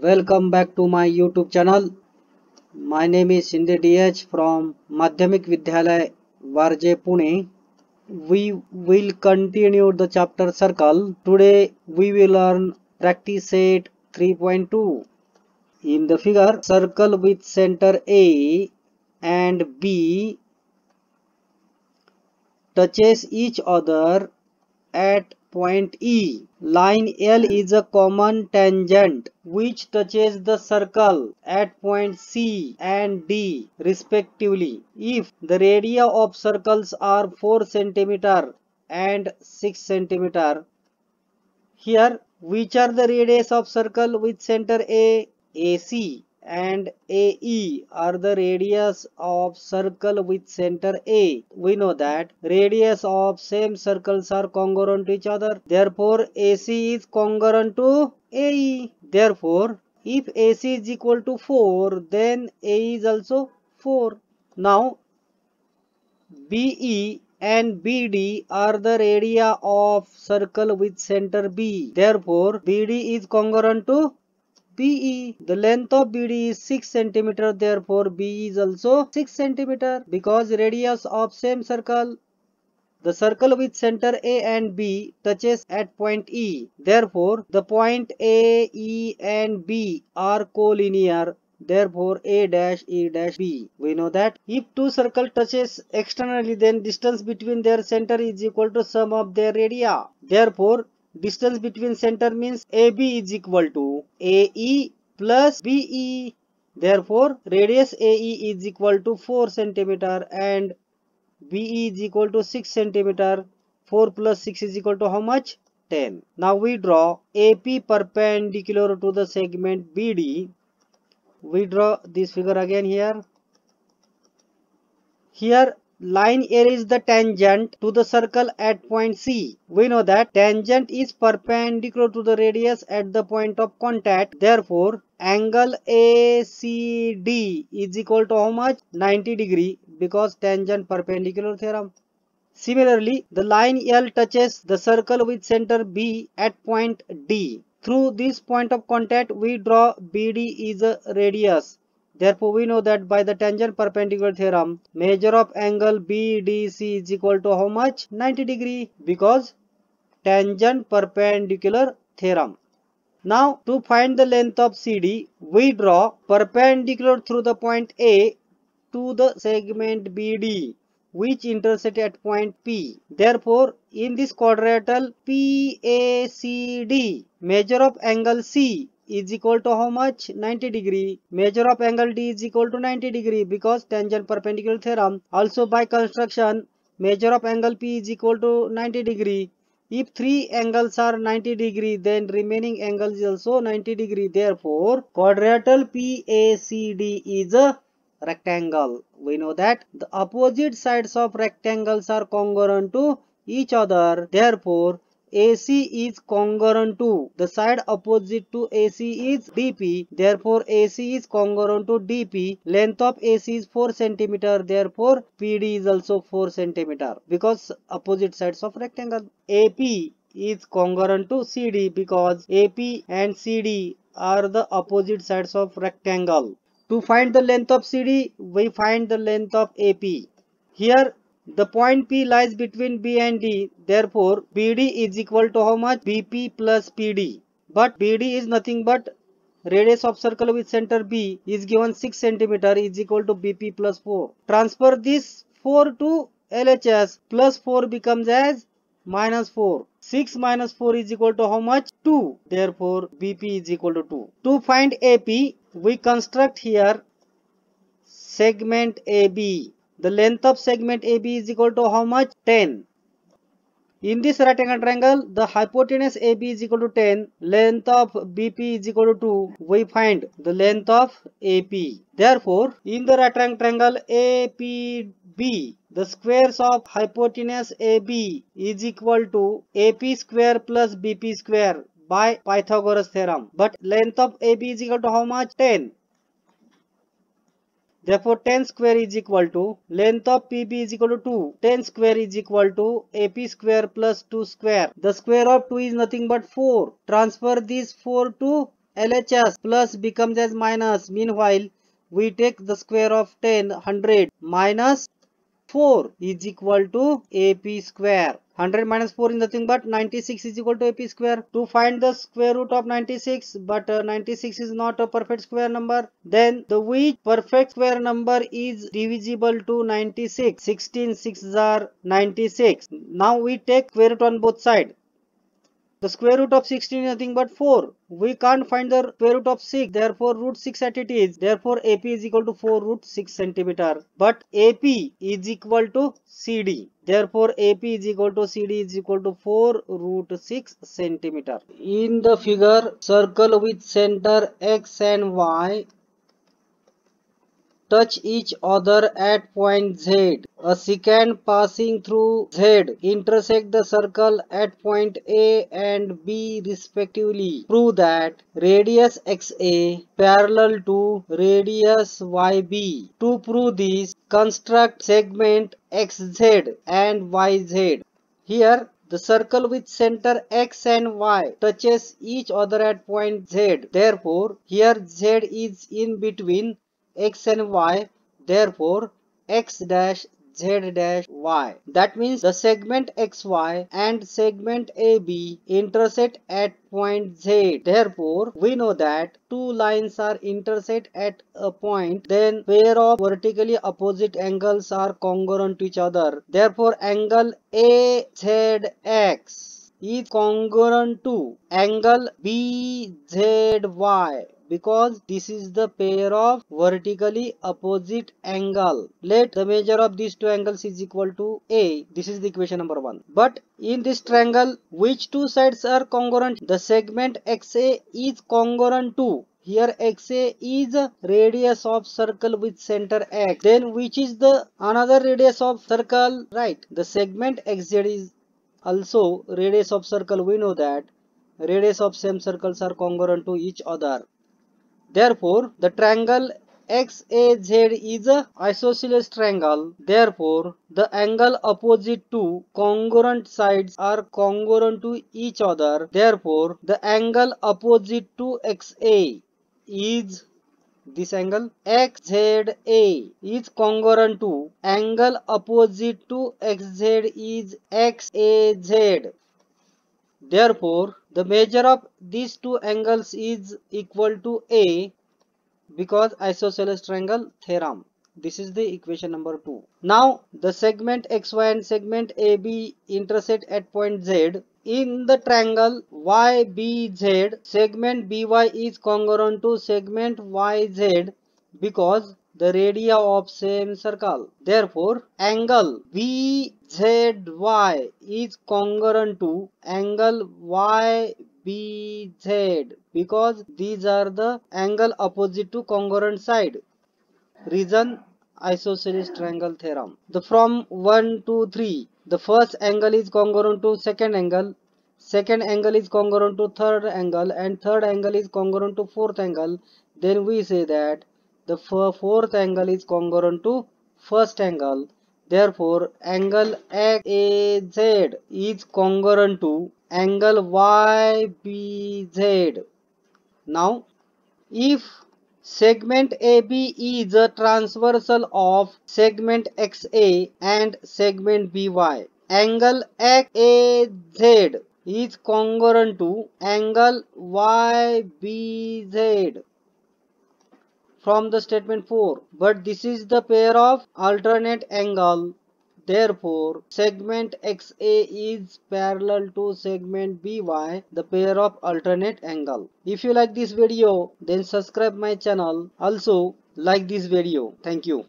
Welcome back to my YouTube channel. My name is Shinde DH from Madhyamik Vidyalaya, Varje, Pune. We will continue the chapter Circle. Today we will learn practice set 3.2. In the figure, circle with center A and B touches each other at point E. Line L is a common tangent which touches the circle at point C and D respectively. If the radii of circles are 4 cm and 6 cm, here which are the radius of circle with center A? AC and AE are the radius of circle with center A. We know that radius of same circles are congruent to each other. Therefore, AC is congruent to AE. Therefore, if AC is equal to 4, then AE is also 4. Now, BE and BD are the radii of circle with center B. Therefore, BD is congruent to BE. The length of BD is 6 cm. Therefore, BE is also 6 cm because radius of same circle. The circle with center A and B touches at point E. Therefore, the point A, E and B are collinear. Therefore, A dash E dash B. We know that if two circles touches externally, then distance between their center is equal to sum of their radii. Therefore, distance between center means AB is equal to AE plus BE. Therefore, radius AE is equal to 4 cm and BE is equal to 6 cm. 4 plus 6 is equal to how much? 10. Now we draw AP perpendicular to the segment BD. We draw this figure again here. Here line A is the tangent to the circle at point C. We know that tangent is perpendicular to the radius at the point of contact. Therefore, angle ACD is equal to how much? 90 degree because tangent perpendicular theorem. Similarly, the line L touches the circle with center B at point D. Through this point of contact, we draw BD is a radius. Therefore, we know that by the tangent perpendicular theorem, measure of angle BDC is equal to how much? 90 degree because tangent perpendicular theorem. Now, to find the length of CD, we draw perpendicular through the point A to the segment BD, which intersect at point P. Therefore, in this quadrilateral PACD, measure of angle C is equal to how much? 90 degree. Measure of angle D is equal to 90 degree because tangent perpendicular theorem. Also by construction, measure of angle P is equal to 90 degree. If three angles are 90 degree, then remaining angle is also 90 degree. Therefore, quadrilateral PACD is a rectangle. We know that the opposite sides of rectangles are congruent to each other. Therefore, AC is congruent to the side opposite to AC is DP. Therefore, AC is congruent to DP. Length of AC is 4 cm. Therefore, PD is also 4 cm because opposite sides of rectangle. AP is congruent to CD because AP and CD are the opposite sides of rectangle. To find the length of CD, we find the length of AP. Here, the point P lies between B and D. Therefore, BD is equal to how much? BP plus PD. But BD is nothing but radius of circle with center B is given 6 cm is equal to BP plus 4. Transfer this 4 to LHS. Plus 4 becomes as minus 4. 6 minus 4 is equal to how much? 2. Therefore, BP is equal to 2. To find AP, we construct here segment AB. The length of segment AB is equal to how much? 10. In this right angle triangle, the hypotenuse AB is equal to 10, length of BP is equal to 2. We find the length of AP. Therefore, in the right angle triangle APB, the squares of hypotenuse AB is equal to AP square plus BP square by Pythagoras theorem. But length of AB is equal to how much? 10. Therefore, 10 square is equal to length of PB is equal to 2. 10 square is equal to AP square plus 2 square. The square of 2 is nothing but 4. Transfer this 4 to LHS plus becomes as minus. Meanwhile, we take the square of 10, 100 minus 4 is equal to AP square. 100 minus 4 is nothing but 96 is equal to AP square. To find the square root of 96, but 96 is not a perfect square number, then the which perfect square number is divisible to 96. 16 6s are 96. Now we take square root on both sides. The square root of 16 is nothing but 4. We can't find the square root of 6. Therefore, root 6 at it is. Therefore, AP is equal to 4 root 6 centimeter. But AP is equal to CD. Therefore, AP is equal to CD is equal to 4 root 6 centimeter. In the figure, circle with center X and Y touch each other at point Z. A secant passing through Z intersect the circle at point A and B respectively. Prove that radius XA parallel to radius YB. To prove this, construct segment XZ and YZ. Here, the circle with center X and Y touches each other at point Z. Therefore, here Z is in between X and Y, therefore X dash Z dash Y. That means the segment XY and segment AB intersect at point Z. Therefore, we know that two lines are intersect at a point, then pair of vertically opposite angles are congruent to each other. Therefore, angle AZX is congruent to angle BZY, because this is the pair of vertically opposite angle. Let the measure of these two angles is equal to A. This is the equation number 1. But in this triangle, which two sides are congruent? The segment XA is congruent to, here XA is radius of circle with center X. Then which is the another radius of circle? Right. The segment XZ is also radius of circle. We know that radius of same circles are congruent to each other. Therefore, the triangle XAZ is a isosceles triangle. Therefore, the angle opposite to congruent sides are congruent to each other. Therefore, the angle opposite to XA is this angle. XZA is congruent to angle opposite to XZ is XAZ. Therefore, the measure of these two angles is equal to A, because isosceles triangle theorem. This is the equation number 2. Now, the segment XY and segment AB intersect at point Z. In the triangle YBZ, segment BY is congruent to segment YZ because the radii of same circle. Therefore, angle BZY is congruent to angle YBZ because these are the angle opposite to congruent side. Reason: isosceles triangle theorem. From 1 to 3, the first angle is congruent to second angle is congruent to third angle, and third angle is congruent to fourth angle. Then we say that the fourth angle is congruent to first angle. Therefore, angle XAZ is congruent to angle YBZ. Now, if segment AB is a transversal of segment XA and segment BY, angle XAZ is congruent to angle YBZ from the statement 4. But this is the pair of alternate angle. Therefore, segment XA is parallel to segment BY, the pair of alternate angle. If you like this video, then subscribe my channel. Also, like this video. Thank you.